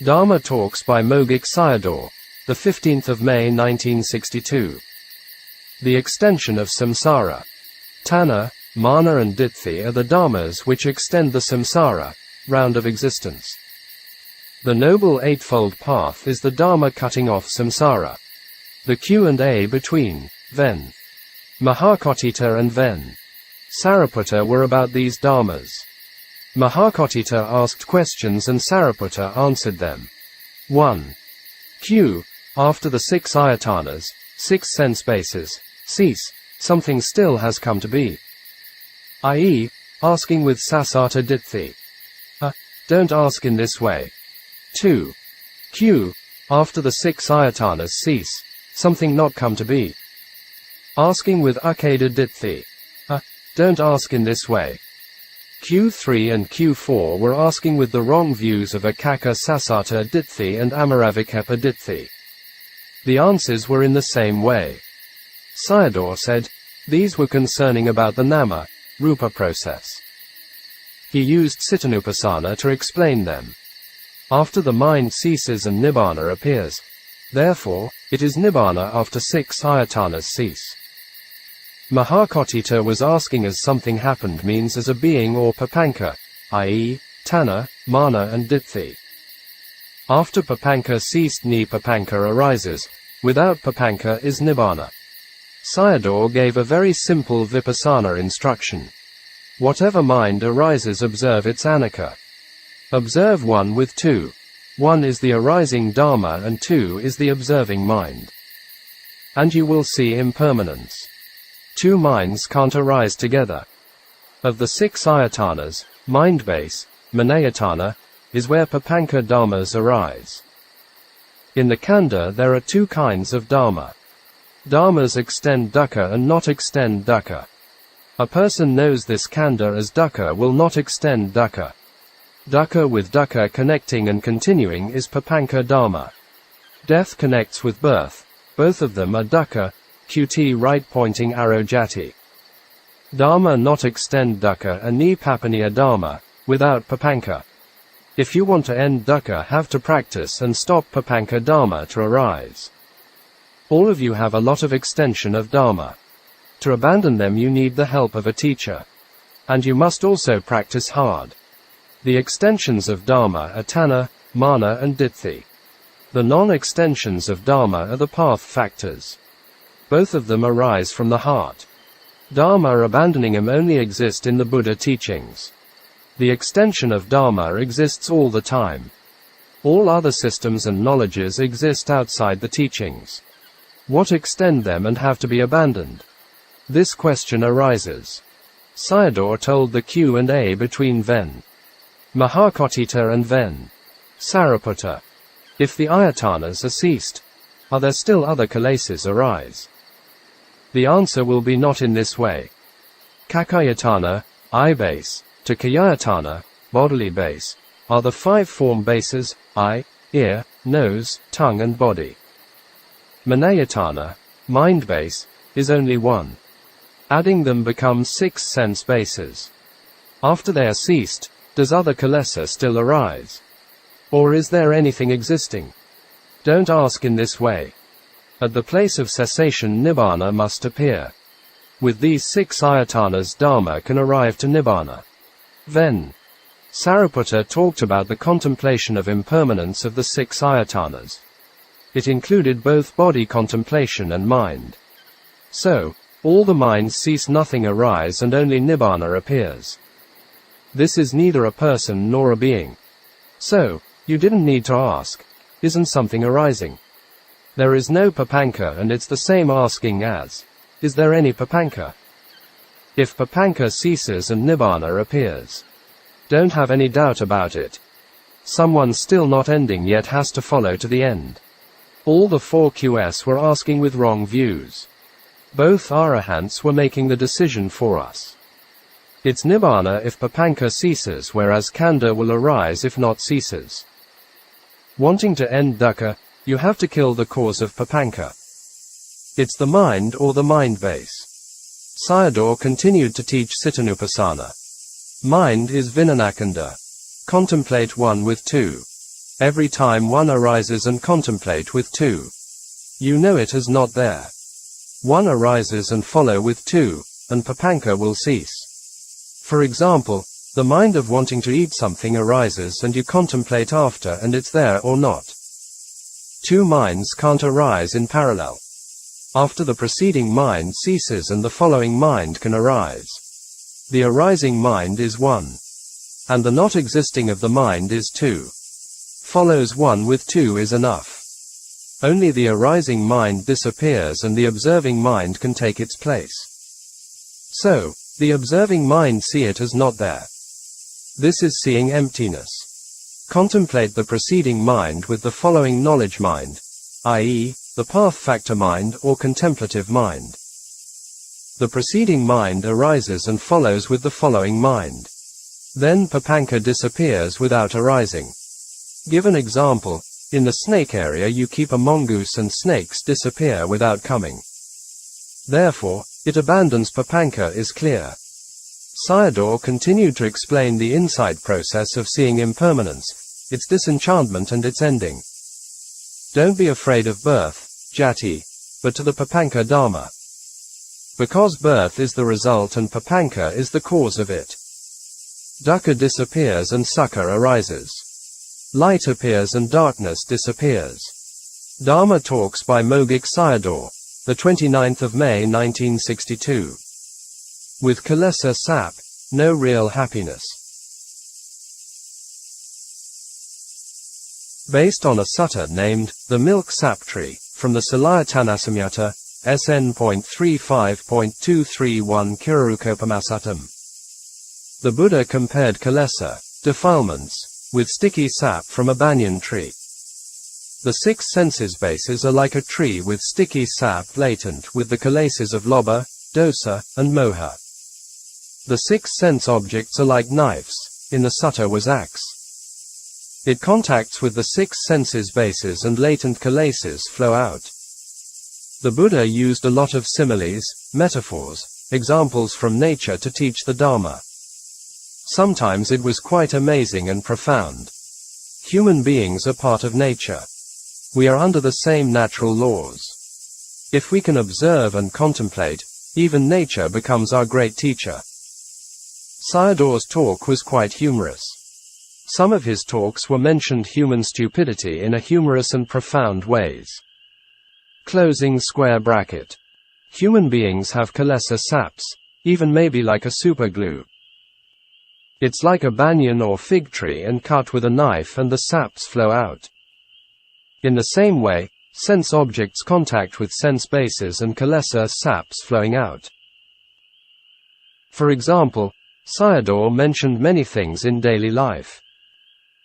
Dhamma Talks by Mogok Sayadaw, the 15th of May 1962. The Extension of Saṁsara. Tanhā, Māna and Ditthi are the Dhammas which extend the samsara, round of existence. The Noble Eightfold Path is the Dhamma cutting off samsara. The Q&A between Ven. Mahakotthita and Ven. Sariputta were about these Dhammas. Mahakotthita asked questions and Sariputta answered them. 1. Q. After the 6 ayatanas, 6 sense bases, cease, something still has come to be. I.e., asking with sasata ditthi. Don't ask in this way. 2. Q. After the 6 ayatanas cease, something not come to be. Asking with akeda ditthi. Don't ask in this way. Q3 and Q4 were asking with the wrong views of akaka sasata ditthi and amaravikeppa ditthi. The answers were in the same way. Sayadaw said, these were concerning about the nama, rupa process. He used cittanupassana to explain them. After the mind ceases and Nibbāna appears. Therefore, it is Nibbāna after 6 ayatanas cease. Mahakotthita was asking as something happened means as a being or papanka, i.e., Tanhā, Māna and Ditthi. After papanka ceased papanka arises, without papanka is Nibbāna. Sayadaw gave a very simple vipassana instruction. Whatever mind arises, observe its anicca. Observe 1 with 2. 1 is the arising Dhamma and 2 is the observing mind. And you will see impermanence. 2 minds can't arise together. Of the 6 ayatanas, mind base, manayatana, is where papanka dhammas arise. In the Khandha there are 2 kinds of dhamma. Dhammas extend dukkha and not extend dukkha. A person knows this Khandha as dukkha will not extend dukkha. Dukkha with dukkha connecting and continuing is papanka dhamma. Death connects with birth. Both of them are dukkha, qt right pointing arrow jati. Dhamma not extend dukkha and papaniya dhamma, without papanka. If you want to end dukkha, have to practice and stop papanka dhamma to arise. All of you have a lot of extension of dhamma. To abandon them you need the help of a teacher. And you must also practice hard. The extensions of dhamma are Tanhā, Māna and Ditthi. The non-extensions of dhamma are the path factors. Both of them arise from the heart. Dhamma abandoning them only exist in the Buddha teachings. The extension of dhamma exists all the time. All other systems and knowledges exist outside the teachings. What extend them and have to be abandoned? This question arises. Sayadaw told the Q&A between Ven. Mahakotthita and Ven. Sariputta. If the ayatanas are ceased, are there still other kilesas arise? The answer will be not in this way. Kakayatana, eye base, to kayatana, bodily base, are the 5 form bases, eye, ear, nose, tongue and body. Manayatana, mind base, is only 1. Adding them becomes 6 sense bases. After they are ceased, does other kilesa still arise? Or is there anything existing? Don't ask in this way. At the place of cessation Nibbāna must appear. With these 6 ayatanas Dhamma can arrive to Nibbāna. Then, Sariputta talked about the contemplation of impermanence of the 6 ayatanas. It included both body contemplation and mind. So, all the minds cease, nothing arise and only Nibbāna appears. This is neither a person nor a being. So, you didn't need to ask, isn't something arising? There is no papanka and it's the same asking as, is there any papanka? If papanka ceases and Nibbāna appears. Don't have any doubt about it. Someone still not ending yet has to follow to the end. All the 4 QS were asking with wrong views. Both arahants were making the decision for us. It's Nibbāna if papanka ceases, whereas Khandha will arise if not ceases. Wanting to end dukkha, you have to kill the cause of papanka. It's the mind or the mind base. Sayadaw continued to teach cittanupassana. Mind is vinanakanda. Contemplate 1 with 2. Every time one arises and contemplate with two, you know it is not there. One arises and follow with two, and papanka will cease. For example, the mind of wanting to eat something arises and you contemplate after and it's there or not. Two minds can't arise in parallel. After the preceding mind ceases and the following mind can arise. The arising mind is one. And the not existing of the mind is two. Follows one with two is enough. Only the arising mind disappears and the observing mind can take its place. So, the observing mind see it as not there. This is seeing emptiness. Contemplate the preceding mind with the following knowledge mind, i.e., the path factor mind or contemplative mind. The preceding mind arises and follows with the following mind. Then papanka disappears without arising. Give an example. In the snake area you keep a mongoose and snakes disappear without coming. Therefore, it abandons papanka is clear. Sayadaw continued to explain the insight process of seeing impermanence, its disenchantment and its ending. Don't be afraid of birth, jati, but to the papanka dharma. Because birth is the result and papanka is the cause of it. Dukkha disappears and sukha arises. Light appears and darkness disappears. Dharma Talks by Mogok Sayadaw, the 29th of May 1962. With Kilesa sap, no real happiness. Based on a sutta named, The Milk Sap Tree, from the Tanhā SN.35.231 Kirurukopamasatam. The Buddha compared Kilesa, defilements, with sticky sap from a banyan tree. The six senses bases are like a tree with sticky sap latent with the kilesas of lobha, dosa, and moha. The six sense objects are like knives, in the sutta was axe. It contacts with the six senses bases and latent kilesas flow out. The Buddha used a lot of similes, metaphors, examples from nature to teach the Dharma. Sometimes it was quite amazing and profound. Human beings are part of nature. We are under the same natural laws. If we can observe and contemplate, even nature becomes our great teacher. Sayadaw's talk was quite humorous. Some of his talks were mentioned human stupidity in a humorous and profound ways. Closing square bracket. Human beings have kilesa saps, even maybe like a super glue. It's like a banyan or fig tree and cut with a knife and the saps flow out. In the same way, sense objects contact with sense bases and kilesa saps flowing out. For example, Sayadaw mentioned many things in daily life.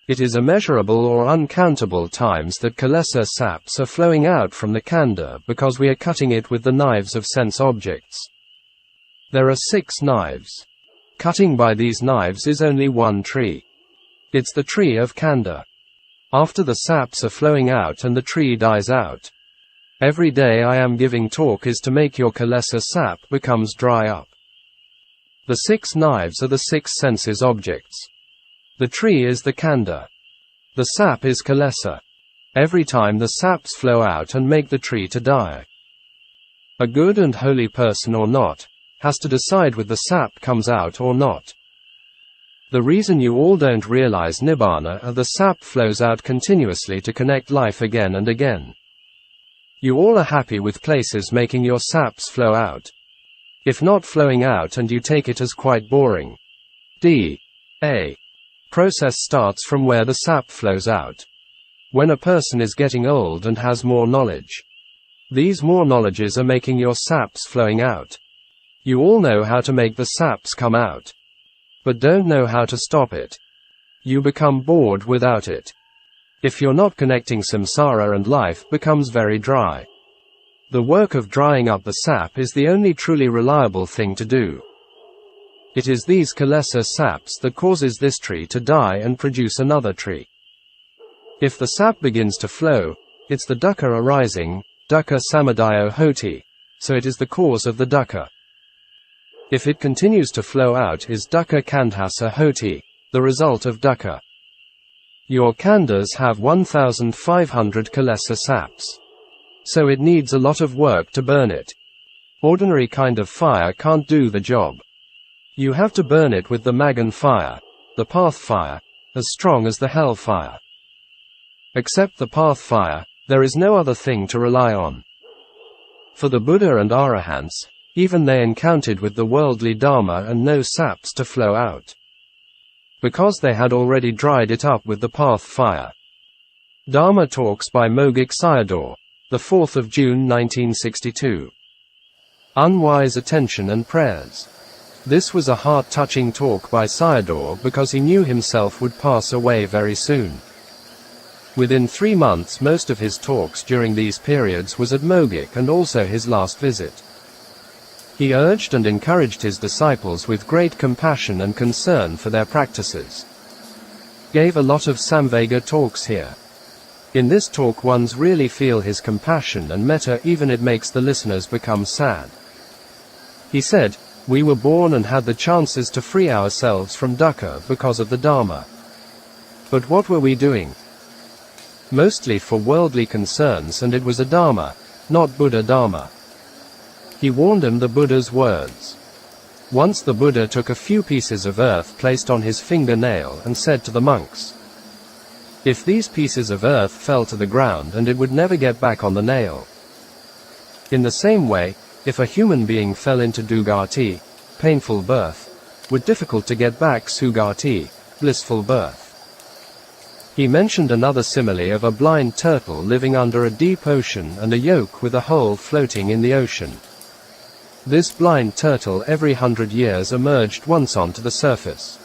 It is immeasurable or uncountable times that kilesa saps are flowing out from the Khandha because we are cutting it with the knives of sense objects. There are 6 knives. Cutting by these knives is only one tree. It's the tree of Khandha. After the saps are flowing out and the tree dies out. Every day I am giving talk is to make your kilesa sap becomes dry up. The 6 knives are the 6 senses objects. The tree is the Khandha. The sap is kilesa. Every time the saps flow out and make the tree to die. A good and holy person or not, has to decide whether the sap comes out or not. The reason you all don't realize Nibbāna are the sap flows out continuously to connect life again and again. You all are happy with places making your saps flow out. If not flowing out and you take it as quite boring. A process starts from where the sap flows out. When a person is getting old and has more knowledge. These more knowledges are making your saps flowing out. You all know how to make the saps come out. But don't know how to stop it. You become bored without it. If you're not connecting samsara and life becomes very dry. The work of drying up the sap is the only truly reliable thing to do. It is these kilesa saps that causes this tree to die and produce another tree. If the sap begins to flow, it's the dukkha arising, dukkha samudayo hoti, so it is the cause of the dukkha. If it continues to flow out is dukkha khandhasa hoti, the result of dukkha. Your Khandhas have 1,500 Kilesa saps. So it needs a lot of work to burn it. Ordinary kind of fire can't do the job. You have to burn it with the Magan fire, the path fire, as strong as the hell fire. Except the path fire, there is no other thing to rely on. For the Buddha and Arahants, even they encountered with the worldly Dhamma and no saps to flow out. Because they had already dried it up with the path fire. Dhamma Talks by Mogok Sayadaw, the 4th of June 1962. Unwise Attention and Prayers. This was a heart-touching talk by Sayadaw because he knew himself would pass away very soon. Within 3 months most of his talks during these periods was at Mogok and also his last visit. He urged and encouraged his disciples with great compassion and concern for their practices. Gave a lot of Samvega talks here. In this talk ones really feel his compassion and metta, even it makes the listeners become sad. He said, we were born and had the chances to free ourselves from dukkha because of the Dhamma. But what were we doing? Mostly for worldly concerns, and it was a Dhamma, not Buddha Dhamma. He warned them the Buddha's words. Once the Buddha took a few pieces of earth placed on his fingernail and said to the monks, if these pieces of earth fell to the ground and it would never get back on the nail. In the same way, if a human being fell into dugati, painful birth, would difficult to get back sugati, blissful birth. He mentioned another simile of a blind turtle living under a deep ocean and a yoke with a hole floating in the ocean. This blind turtle every 100 years emerged once onto the surface.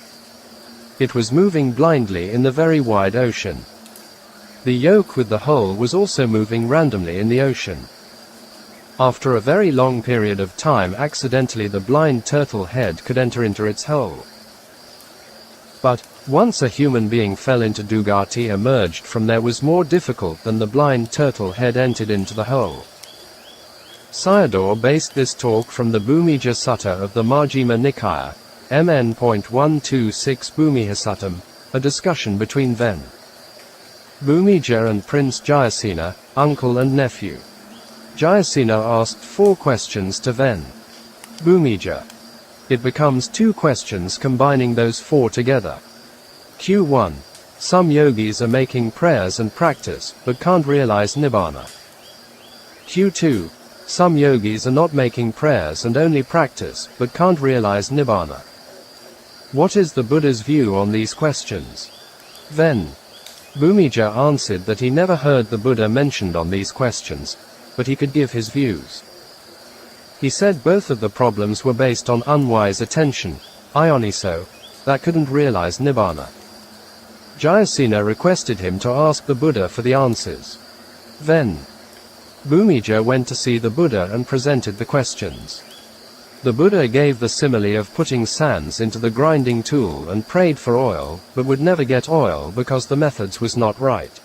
It was moving blindly in the very wide ocean. The yoke with the hole was also moving randomly in the ocean. After a very long period of time, accidentally the blind turtle head could enter into its hole. But, once a human being fell into dugati, emerged from there was more difficult than the blind turtle head entered into the hole. Sayadaw based this talk from the Bhumija Sutta of the Majjhima Nikaya, MN.126 Bhumihasuttam, a discussion between Ven Bhumija and Prince Jayasena, uncle and nephew. Jayasena asked 4 questions to Ven Bhumija. It becomes 2 questions combining those 4 together. Q1. Some yogis are making prayers and practice, but can't realize Nibbāna. Q2. Some yogis are not making prayers and only practice, but can't realize Nibbāna. What is the Buddha's view on these questions? Ven Bhumija answered that he never heard the Buddha mentioned on these questions, but he could give his views. He said both of the problems were based on unwise attention, ioniso, that couldn't realize Nibbāna. Jayasena requested him to ask the Buddha for the answers. Then, Bhumija went to see the Buddha and presented the questions. The Buddha gave the simile of putting sands into the grinding tool and prayed for oil, but would never get oil because the methods was not right.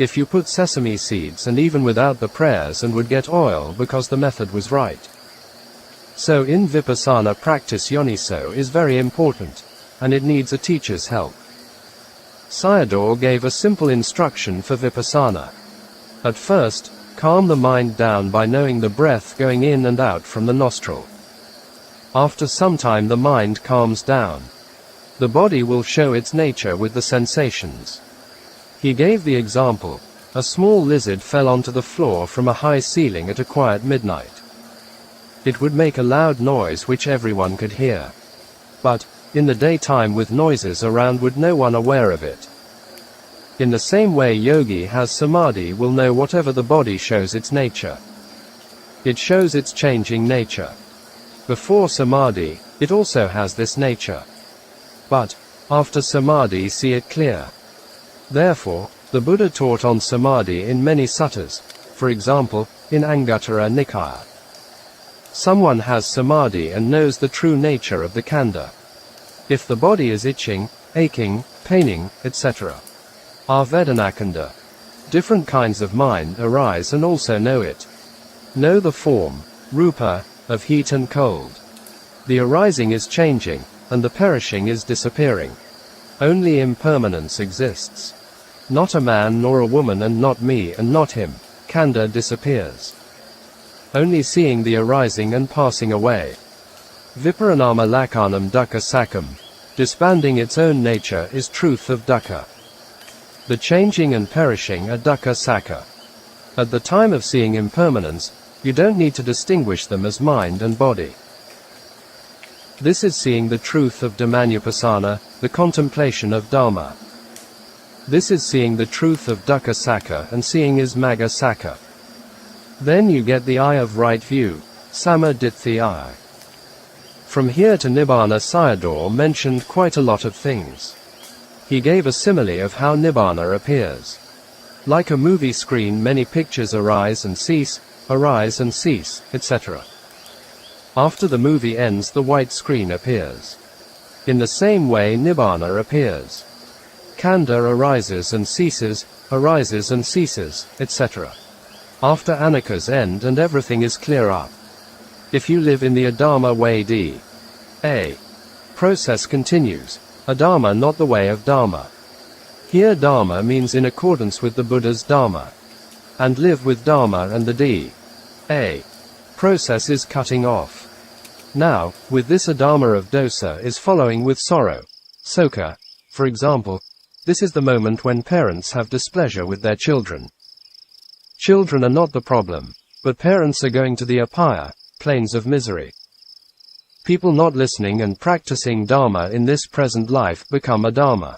If you put sesame seeds and even without the prayers and would get oil because the method was right. So in Vipassana practice yoniso is very important, and it needs a teacher's help. Sayadaw gave a simple instruction for Vipassana. At first, calm the mind down by knowing the breath going in and out from the nostril. After some time the mind calms down. The body will show its nature with the sensations. He gave the example, a small lizard fell onto the floor from a high ceiling at a quiet midnight. It would make a loud noise which everyone could hear. But, in the daytime with noises around would no one aware of it. In the same way yogi has samadhi will know whatever the body shows its nature. It shows its changing nature. Before samadhi, it also has this nature. But, after samadhi see it clear. Therefore, the Buddha taught on samadhi in many suttas, for example, in Anguttara Nikaya. Someone has samadhi and knows the true nature of the Khandha. If the body is itching, aching, paining, etc. are Vedanakhandha. Different kinds of mind arise and also know it. Know the form, rupa, of heat and cold. The arising is changing, and the perishing is disappearing. Only impermanence exists. Not a man nor a woman and not me and not him. Khandha disappears. Only seeing the arising and passing away. Viparinama lakanam dukkha sakam. Disbanding its own nature is truth of dukkha. The changing and perishing are dukkha sakha. At the time of seeing impermanence, you don't need to distinguish them as mind and body. This is seeing the truth of Dhammanupassana, the contemplation of Dhamma. This is seeing the truth of dukkha sakha, and seeing is magga sakha. Then you get the eye of right view, samma ditthi eye. From here to Nibbāna Sayadaw mentioned quite a lot of things. He gave a simile of how Nibbāna appears. Like a movie screen, many pictures arise and cease, etc. After the movie ends, the white screen appears. In the same way Nibbāna appears. Khandha arises and ceases, etc. After anarchas end and everything is clear up. If you live in the Adharma way a process continues. Adharma, not the way of Dharma. Here Dharma means in accordance with the Buddha's Dharma. And live with Dharma, and the a process is cutting off. Now, with this Adharma of dosa is following with sorrow. Sokha, for example, this is the moment when parents have displeasure with their children. Children are not the problem, but parents are going to the apaya, planes of misery. People not listening and practicing Dharma in this present life become adharma.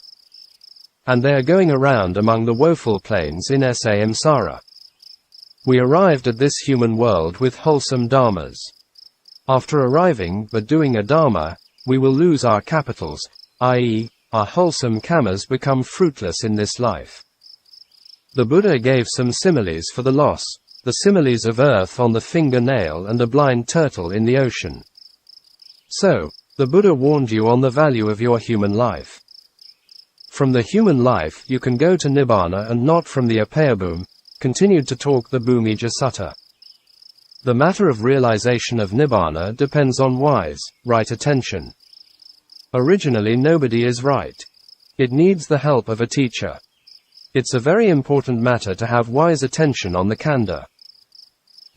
And they are going around among the woeful planes in samsara. We arrived at this human world with wholesome dharmas. After arriving but doing a dharma, we will lose our capitals, i.e., our wholesome kammas become fruitless in this life. The Buddha gave some similes for the loss, the similes of earth on the fingernail and a blind turtle in the ocean. So, the Buddha warned you on the value of your human life. From the human life you can go to Nibbāna and not from the apayabhūmi, continued to talk the Bhumija Sutta. The matter of realization of Nibbāna depends on wise, right attention. Originally nobody is right. It needs the help of a teacher. It's a very important matter to have wise attention on the Khandha.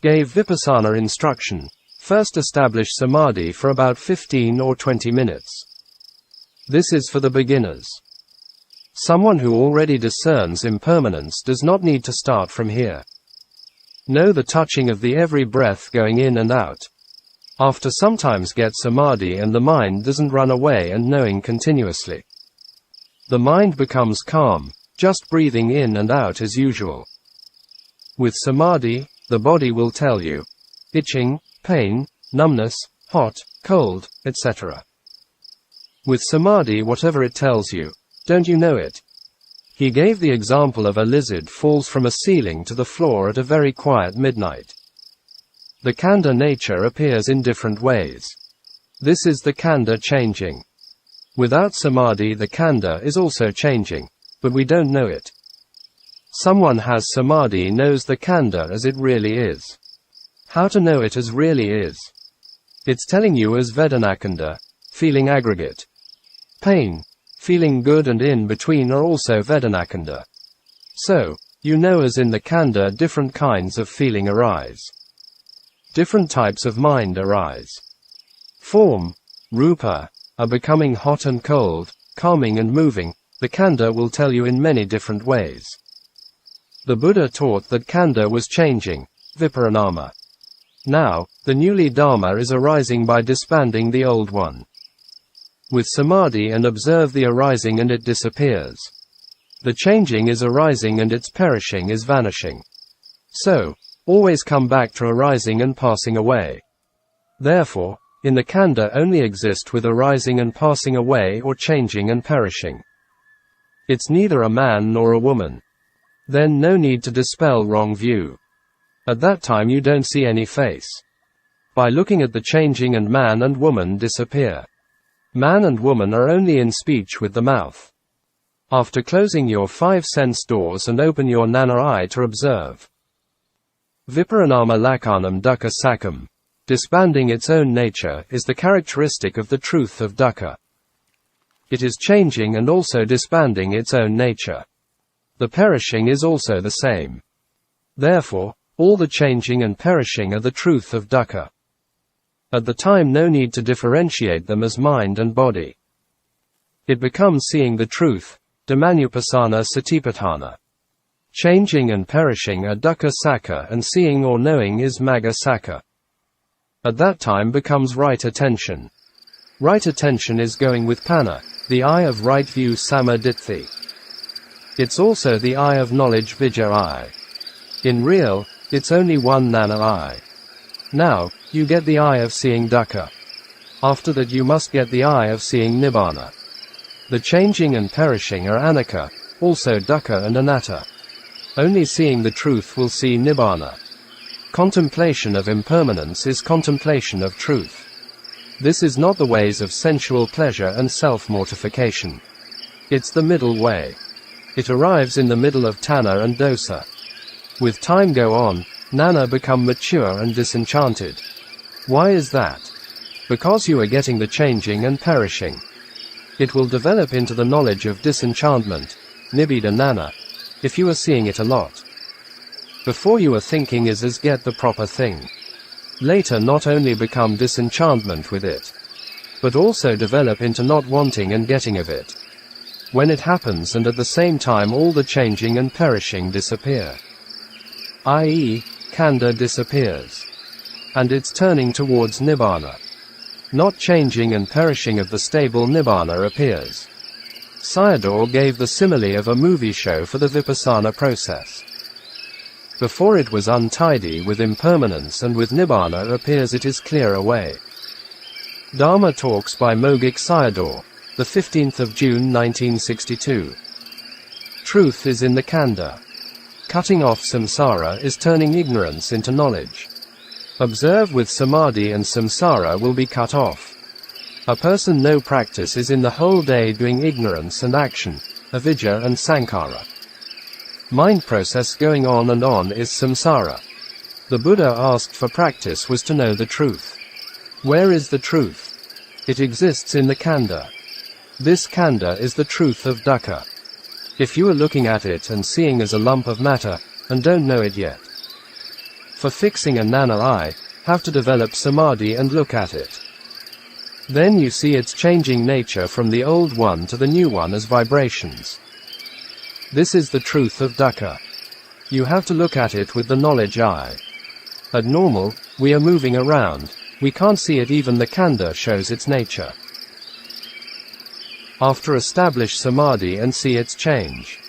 Gave Vipassana instruction. First establish Samadhi for about 15 or 20 minutes. This is for the beginners. Someone who already discerns impermanence does not need to start from here. Know the touching of the every breath going in and out. After sometimes get Samadhi and the mind doesn't run away and knowing continuously. The mind becomes calm, just breathing in and out as usual. With Samadhi, the body will tell you. Itching, pain, numbness, hot, cold, etc. With Samadhi, whatever it tells you, don't you know it? He gave the example of a lizard falls from a ceiling to the floor at a very quiet midnight. The Khandha nature appears in different ways. This is the Khandha changing. Without Samadhi the Khandha is also changing, but we don't know it. Someone has Samadhi knows the Khandha as it really is. How to know it as really is? It's telling you as Vedanakhandha, feeling aggregate. Pain, feeling good and in between are also Vedanakhandha. So, you know as in the Khandha different kinds of feeling arise. Different types of mind arise. Form, rupa, are becoming hot and cold, calming and moving, the Khandha will tell you in many different ways. The Buddha taught that Khandha was changing, viparinama. Now, the newly Dharma is arising by disbanding the old one. With Samadhi and observe the arising and it disappears. The changing is arising and its perishing is vanishing. So, always come back to arising and passing away. Therefore, in the Khandha only exist with arising and passing away or changing and perishing. It's neither a man nor a woman. Then no need to dispel wrong view. At that time you don't see any face. By looking at the changing and man and woman disappear. Man and woman are only in speech with the mouth. After closing your 5 sense doors and open your nana eye to observe. Viparinama lakanam dukkha sakam. Disbanding its own nature is the characteristic of the truth of dukkha. It is changing and also disbanding its own nature. The perishing is also the same. Therefore, all the changing and perishing are the truth of dukkha. At the time no need to differentiate them as mind and body. It becomes seeing the truth, Dhammanupassana Satipatthana. Changing and perishing are dukkha sakka and seeing or knowing is magga sakka. At that time becomes right attention. Right attention is going with panna, the eye of right view samma ditthi. It's also the eye of knowledge vijja eye. In real, it's only one nana eye. Now, you get the eye of seeing dukkha. After that you must get the eye of seeing Nibbāna. The changing and perishing are anicca, also dukkha and anatta. Only seeing the truth will see Nibbāna. Contemplation of impermanence is contemplation of truth. This is not the ways of sensual pleasure and self-mortification. It's the middle way. It arrives in the middle of tanhā and dosa. With time go on, nana become mature and disenchanted. Why is that? Because you are getting the changing and perishing. It will develop into the knowledge of disenchantment, nibbāna, if you are seeing it a lot. Before you are thinking is as get the proper thing. Later not only become disenchantment with it, but also develop into not wanting and getting of it. When it happens and at the same time all the changing and perishing disappear. I.e., Khandha disappears. And it's turning towards Nibbāna. Not changing and perishing of the stable Nibbāna appears. Sayadaw gave the simile of a movie show for the vipassana process. Before it was untidy with impermanence and with Nibbāna appears it is clear away. Dhamma Talks by Mogok Sayadaw, the 15th of June 1962. Truth is in the Khandha. Cutting off samsara is turning ignorance into knowledge. Observe with samadhi and samsara will be cut off. A person no practice is in the whole day doing ignorance and action, avidya and sankhara. Mind process going on and on is samsara. The Buddha asked for practice was to know the truth. Where is the truth? It exists in the Khandha. This Khandha is the truth of dukkha. If you are looking at it and seeing as a lump of matter, and don't know it yet. For fixing a nana eye, have to develop samadhi and look at it. Then you see its changing nature from the old one to the new one as vibrations. This is the truth of dukkha. You have to look at it with the knowledge eye. At normal, we are moving around, we can't see it, even the Khandha shows its nature. After establish samadhi and see its change.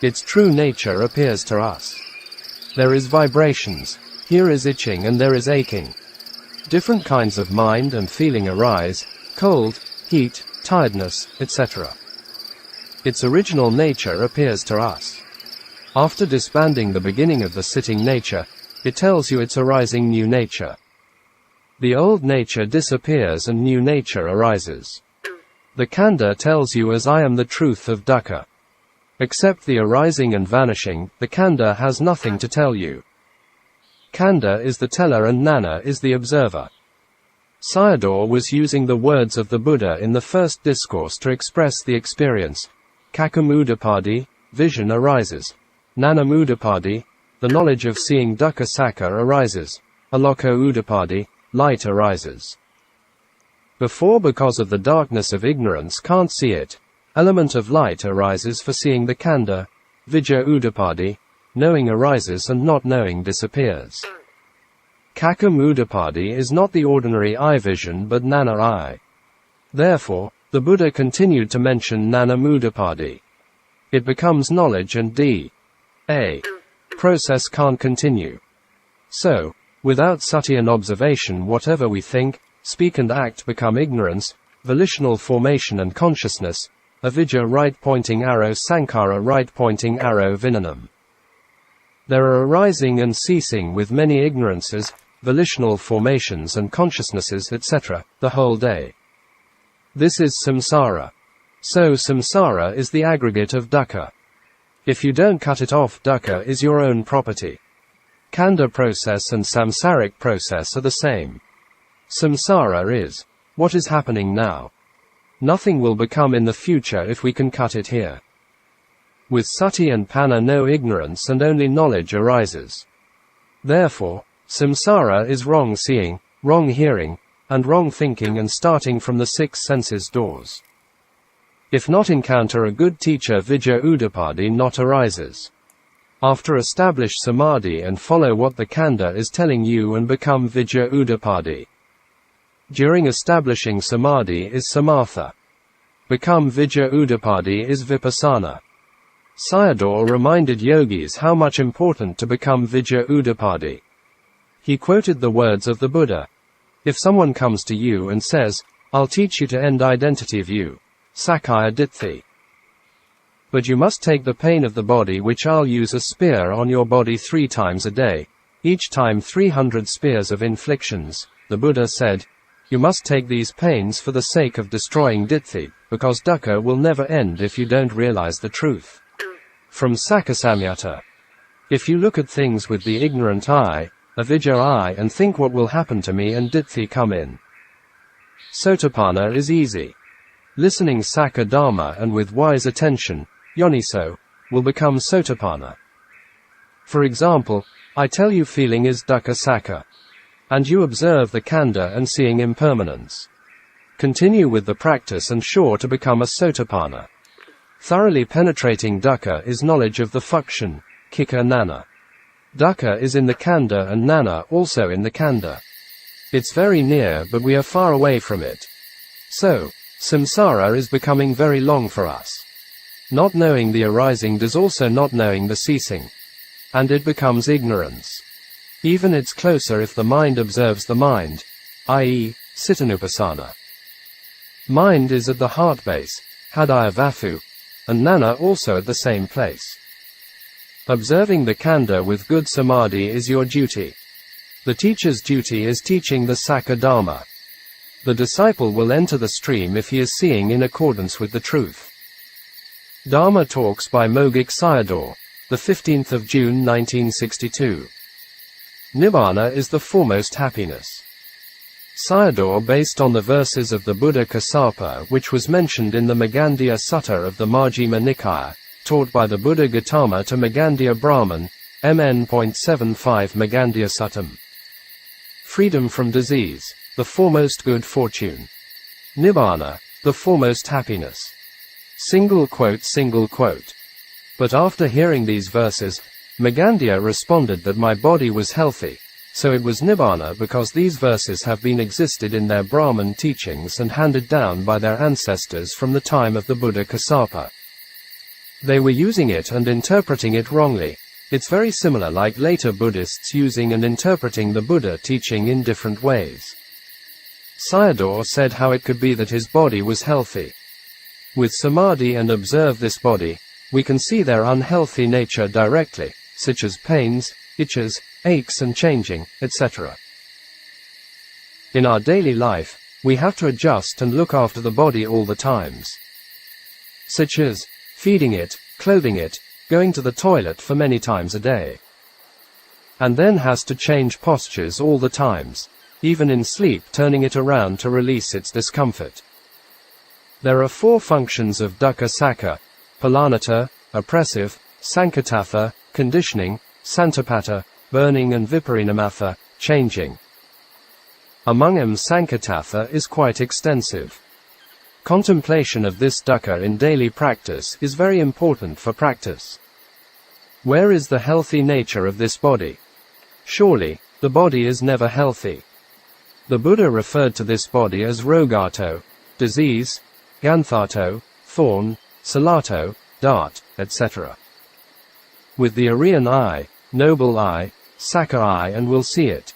Its true nature appears to us. There is vibrations, here is itching and there is aching. Different kinds of mind and feeling arise, cold, heat, tiredness, etc. Its original nature appears to us. After disbanding the beginning of the sitting nature, it tells you its arising new nature. The old nature disappears and new nature arises. The Khandha tells you as I am the truth of dukkha. Except the arising and vanishing, the Khandha has nothing to tell you. Khandha is the teller and nana is the observer. Sayadaw was using the words of the Buddha in the first discourse to express the experience. Kakamuddapadi, vision arises. Nanamuddapadi, the knowledge of seeing dukkha sakka arises. Aloko uddapadi, light arises. Before, because of the darkness of ignorance can't see it, element of light arises for seeing the Khandha, vijja uddapadi, knowing arises and not knowing disappears. Kakamuddapadi is not the ordinary eye vision but nana eye. Therefore, the Buddha continued to mention nanamuddapadi. It becomes knowledge and a process can't continue. So, without sati and observation whatever we think, speak and act become ignorance, volitional formation and consciousness, avidya right pointing arrow sankhara right pointing arrow vinanam. There are arising and ceasing with many ignorances, volitional formations and consciousnesses etc., the whole day. This is samsara. So samsara is the aggregate of dukkha. If you don't cut it off, dukkha is your own property. Khandha process and samsaric process are the same. Samsara is what is happening now. Nothing will become in the future if we can cut it here. With sati and panna no ignorance and only knowledge arises. Therefore, samsara is wrong seeing, wrong hearing, and wrong thinking and starting from the 6 senses doors. If not encounter a good teacher vijja uddapadi not arises. After establish samadhi and follow what the Khandha is telling you and become vijja uddapadi. During establishing samadhi is samatha. Become vijja uddapadi is vipassana. Sayadaw reminded yogis how much important to become vijja uddapadi. He quoted the words of the Buddha. If someone comes to you and says, I'll teach you to end identity view, sakkaya ditthi. But you must take the pain of the body which I'll use a spear on your body 3 times a day, each time 300 spears of inflictions, the Buddha said, you must take these pains for the sake of destroying ditthi, because dukkha will never end if you don't realize the truth. From Sakkasamyutta. If you look at things with the ignorant eye, avijja eye and think what will happen to me and ditthi come in. Sotapanna is easy. Listening sakka dhamma and with wise attention, yoniso, will become sotapanna. For example, I tell you feeling is dukkha sakka. And you observe the Khandha and seeing impermanence. Continue with the practice and sure to become a sotapanna. Thoroughly penetrating dukkha is knowledge of the function, kika nana. Dukkha is in the Khandha and nana also in the Khandha. It's very near but we are far away from it. So, samsara is becoming very long for us. Not knowing the arising does also not knowing the ceasing. And it becomes ignorance. Even it's closer if the mind observes the mind, i.e., cittanupassana. Mind is at the heart base, hadaya vafu, and nana also at the same place. Observing the Khandha with good samadhi is your duty. The teacher's duty is teaching the sakka dhamma. The disciple will enter the stream if he is seeing in accordance with the truth. Dhamma Talks by Mogok Sayadaw, the 15th of June 1962. Nibbāna is the foremost happiness. Sayadaw based on the verses of the Buddha Kassapa which was mentioned in the Magandiya Sutta of the Majjhima Nikaya, taught by the Buddha Gautama to Magandiya Brahman, MN.75 Magandiya Suttam. Freedom from disease, the foremost good fortune. Nibbāna, the foremost happiness. Single quote. But after hearing these verses, Magandiya responded that my body was healthy, so it was Nibbāna because these verses have been existed in their Brahman teachings and handed down by their ancestors from the time of the Buddha Kassapa. They were using it and interpreting it wrongly. It's very similar like later Buddhists using and interpreting the Buddha teaching in different ways. Sayadaw said how it could be that his body was healthy. With samadhi and observe this body, we can see their unhealthy nature directly, such as pains, itches, aches and changing, etc. In our daily life, we have to adjust and look after the body all the times. Such as feeding it, clothing it, going to the toilet for many times a day. And then has to change postures all the times, even in sleep turning it around to release its discomfort. There are 4 functions of dukkha sakka, palanata, oppressive, sankatatha, conditioning, santapata, burning and viparinamatha, changing. Among them sankatatha is quite extensive. Contemplation of this dukkha in daily practice is very important for practice. Where is the healthy nature of this body? Surely, the body is never healthy. The Buddha referred to this body as rogato, disease, ganthato, thorn, salato, dart, etc. With the Aryan eye, noble eye, sakka eye and will see it.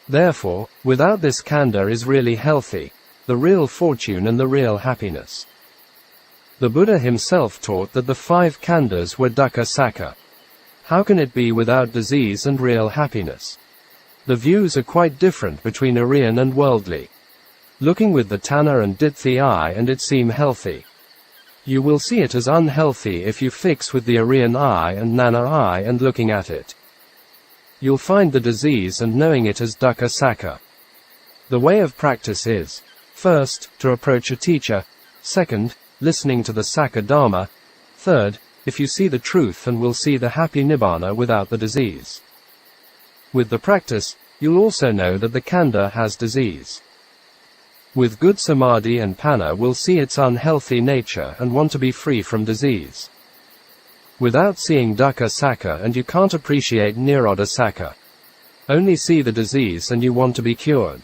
Therefore, without this Khandha is really healthy, the real fortune and the real happiness. The Buddha himself taught that the 5 Khandhas were dukkha sakka. How can it be without disease and real happiness? The views are quite different between Aryan and worldly. Looking with the Tanhā and Ditthi eye and it seem healthy. You will see it as unhealthy if you fix with the Aryan eye and Nana eye and looking at it. You'll find the disease and knowing it as dukkha sakka. The way of practice is, First, to approach a teacher. Second, listening to the Sakka Dharma. Third, if you see the truth and will see the happy Nibbāna without the disease. With the practice, you'll also know that the Khandha has disease. With good samadhi and panna will see its unhealthy nature and want to be free from disease. Without seeing dukkha sakka and you can't appreciate nirodha sakka. Only see the disease and you want to be cured.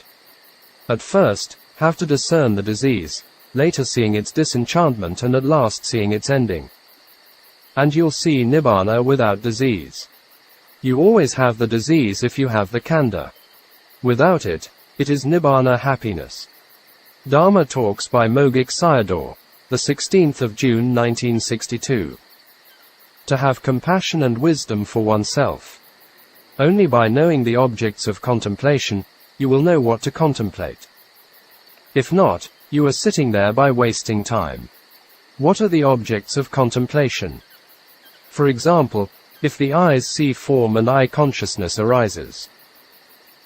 At first, have to discern the disease, later seeing its disenchantment and at last seeing its ending. And you'll see Nibbāna without disease. You always have the disease if you have the Khandha. Without it, it is Nibbāna happiness. Dharma Talks by Mogok Sayadaw, the 16th of June 1962. To have compassion and wisdom for oneself. Only by knowing the objects of contemplation, you will know what to contemplate. If not, you are sitting there by wasting time. What are the objects of contemplation? For example, if the eyes see form and eye consciousness arises.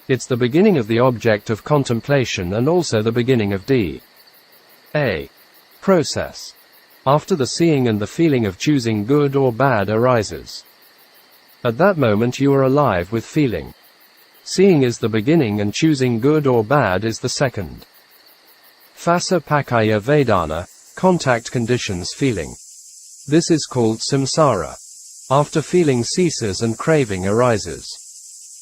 It's the beginning of the object of contemplation and also the beginning of A. Process. After the seeing and the feeling of choosing good or bad arises. At that moment you are alive with feeling. Seeing is the beginning and choosing good or bad is the second. Phassa paccaya vedana, contact conditions feeling. This is called samsara. After feeling ceases and craving arises.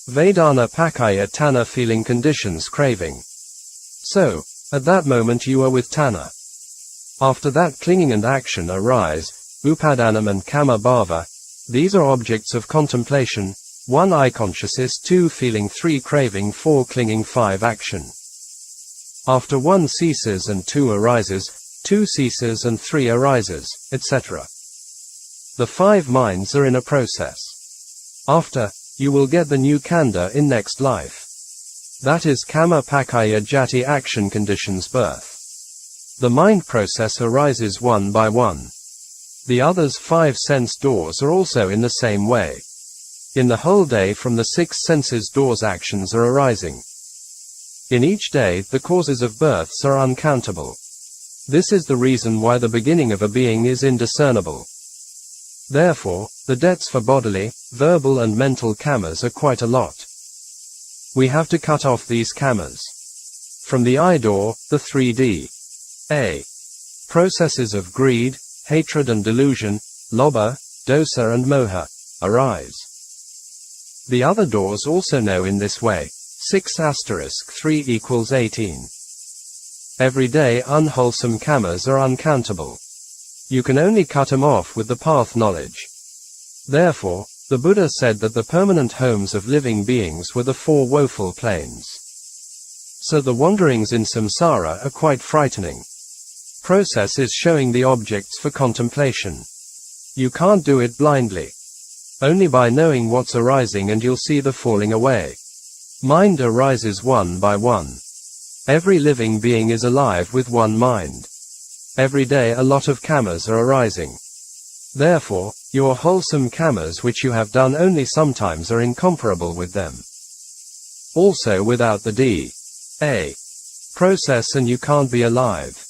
Vedana paccaya tanhā feeling conditions craving. So, at that moment you are with tanhā. After that clinging and action arise, upadana and kamma bhava. These are objects of contemplation. 1 eye consciousness, 2 feeling, 3 craving, 4 clinging, 5 action. After 1 ceases and 2 arises, 2 ceases and 3 arises, etc. The 5 minds are in a process. After, you will get the new Khandha in next life. That is kamma paccaya jati action conditions birth. The mind process arises one by one. The others 5 sense doors are also in the same way. In the whole day from the 6 senses doors actions are arising. In each day, the causes of births are uncountable. This is the reason why the beginning of a being is indiscernible. Therefore, the debts for bodily, verbal and mental kammas are quite a lot. We have to cut off these kammas. From the eye door, the 3 processes of greed, hatred and delusion, lobha, dosa and moha, arise. The other doors also know in this way. 6*3 = 18. Every day unwholesome kammas are uncountable. You can only cut them off with the path knowledge. Therefore, the Buddha said that the permanent homes of living beings were the 4 woeful planes. So the wanderings in samsara are quite frightening. Process is showing the objects for contemplation. You can't do it blindly. Only by knowing what's arising and you'll see the falling away. Mind arises one by one. Every living being is alive with one mind. Every day a lot of kammas are arising. Therefore, your wholesome kammas which you have done only sometimes are incomparable with them. Also without the process and you can't be alive.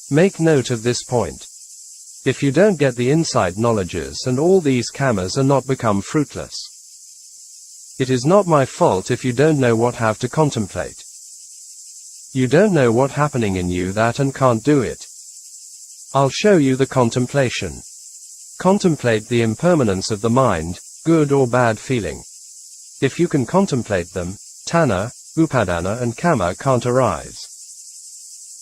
Make note of this point. If you don't get the inside knowledges and all these kammas are not become fruitless. It is not my fault if you don't know what have to contemplate. You don't know what happening in you that and can't do it. I'll show you the contemplation. Contemplate the impermanence of the mind, good or bad feeling. If you can contemplate them, tanhā, upadana and kamma can't arise.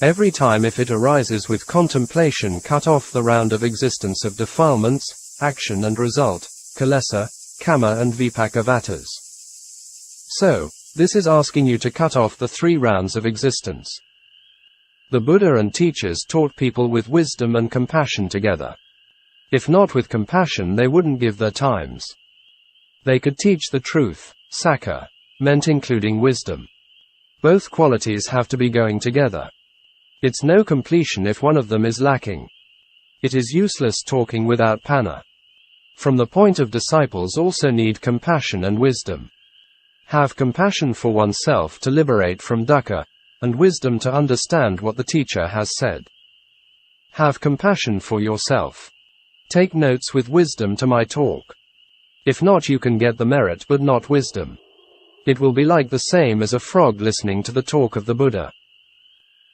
Every time if it arises with contemplation cut off the round of existence of defilements, action and result, Kilesa, kamma and vipakavatas. So, this is asking you to cut off the 3 rounds of existence. The Buddha and teachers taught people with wisdom and compassion together. If not with compassion they wouldn't give their times. They could teach the truth, sakka, meant including wisdom. Both qualities have to be going together. It's no completion if one of them is lacking. It is useless talking without panna. From the point of disciples also need compassion and wisdom. Have compassion for oneself to liberate from dukkha, and wisdom to understand what the teacher has said. Have compassion for yourself. Take notes with wisdom to my talk. If not, you can get the merit but not wisdom. It will be like the same as a frog listening to the talk of the Buddha.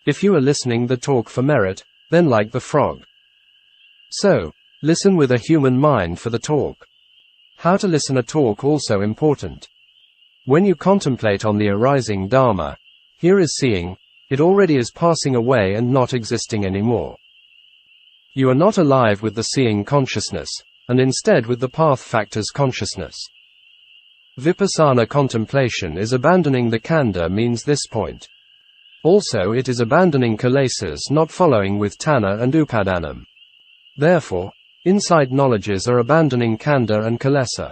If you are listening the talk for merit, then like the frog. So, listen with a human mind for the talk. How to listen a talk also important. When you contemplate on the arising Dhamma, here is seeing, it already is passing away and not existing anymore. You are not alive with the seeing consciousness, and instead with the path factors consciousness. Vipassana contemplation is abandoning the Khandha means this point. Also it is abandoning Kilesas, not following with Tanhā and Upadanam. Therefore, insight knowledges are abandoning Khandha and Kilesa.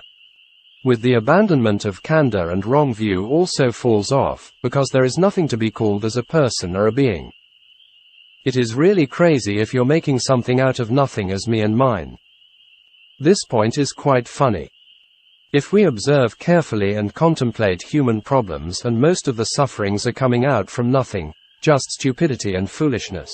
With the abandonment of Khandha and wrong view also falls off, because there is nothing to be called as a person or a being. It is really crazy if you're making something out of nothing as me and mine. This point is quite funny. If we observe carefully and contemplate human problems, and most of the sufferings are coming out from nothing, just stupidity and foolishness.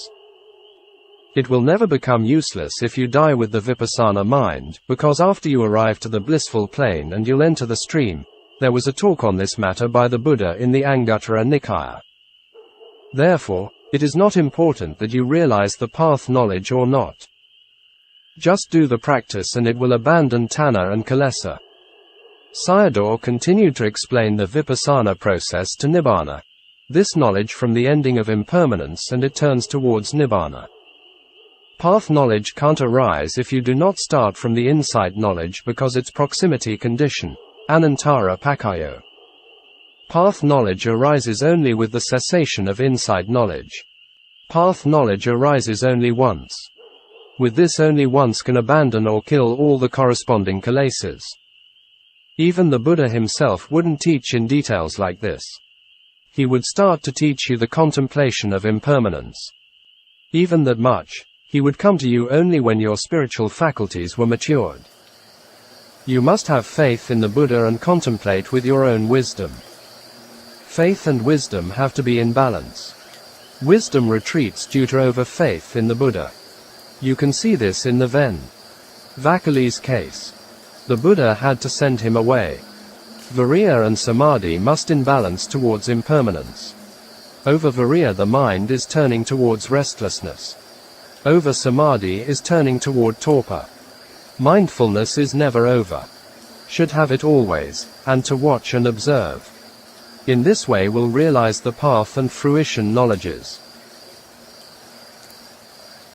It will never become useless if you die with the Vipassana mind, because after you arrive to the blissful plane and you'll enter the stream. There was a talk on this matter by the Buddha in the Anguttara Nikaya. Therefore, it is not important that you realize the path knowledge or not. Just do the practice and it will abandon Tanhā and Kilesa. Sayadaw continued to explain the Vipassana process to Nibbāna. This knowledge from the ending of impermanence and it turns towards Nibbāna. Path knowledge can't arise if you do not start from the insight knowledge because its proximity condition, anantara pakkayo. Path knowledge arises only with the cessation of insight knowledge. Path knowledge arises only once. With this only once can abandon or kill all the corresponding Kilesas. Even the Buddha himself wouldn't teach in details like this. He would start to teach you the contemplation of impermanence. Even that much, he would come to you only when your spiritual faculties were matured. You must have faith in the Buddha and contemplate with your own wisdom. Faith and wisdom have to be in balance. Wisdom retreats due to over faith in the Buddha. You can see this in the Ven. Vakali's case. The Buddha had to send him away. Viriya and Samadhi must in balance towards impermanence. Over Viriya the mind is turning towards restlessness. Over Samadhi is turning toward torpor. Mindfulness is never over. Should have it always, and to watch and observe. In this way we'll realize the path and fruition knowledges.